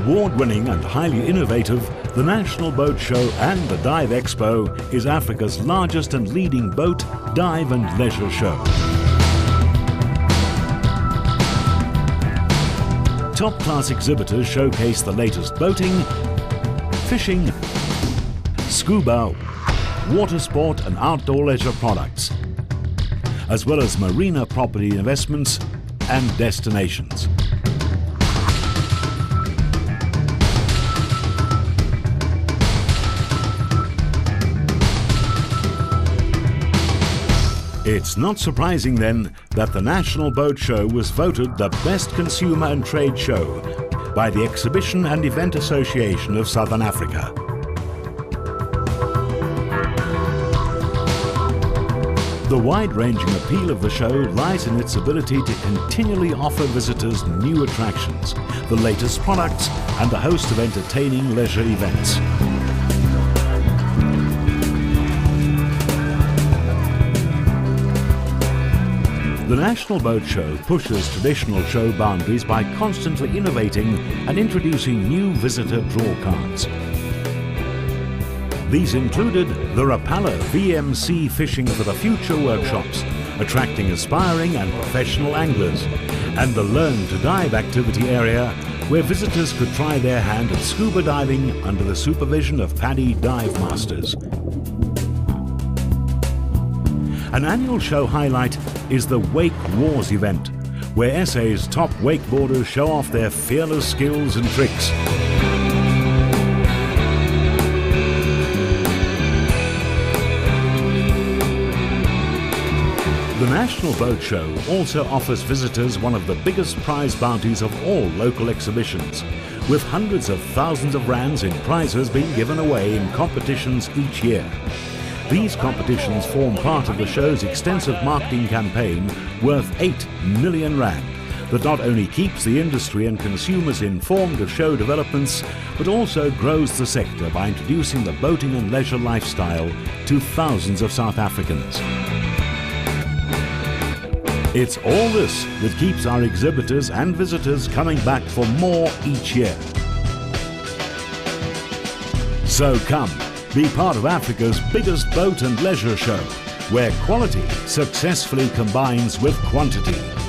Award-winning and highly innovative, the National Boat Show and the Dive Expo is Africa's largest and leading boat, dive and leisure show. Top-class exhibitors showcase the latest boating, fishing, scuba, water sport and outdoor leisure products, as well as marina property investments and destinations. It's not surprising then that the National Boat Show was voted the best consumer and trade show by the Exhibition and Event Association of Southern Africa. The wide-ranging appeal of the show lies in its ability to continually offer visitors new attractions, the latest products, and a host of entertaining leisure events. The National Boat Show pushes traditional show boundaries by constantly innovating and introducing new visitor draw cards. These included the Rapala VMC Fishing for the Future workshops, attracting aspiring and professional anglers, and the Learn to Dive activity area, where visitors could try their hand at scuba diving under the supervision of PADI dive masters. An annual show highlight is the Wake Wars event, where SA's top wakeboarders show off their fearless skills and tricks. The National Boat Show also offers visitors one of the biggest prize bounties of all local exhibitions, with hundreds of thousands of rands in prizes being given away in competitions each year. These competitions form part of the show's extensive marketing campaign worth 8 million rand that not only keeps the industry and consumers informed of show developments, but also grows the sector by introducing the boating and leisure lifestyle to thousands of South Africans. It's all this that keeps our exhibitors and visitors coming back for more each year. So come, be part of Africa's biggest boat and leisure show, where quality successfully combines with quantity.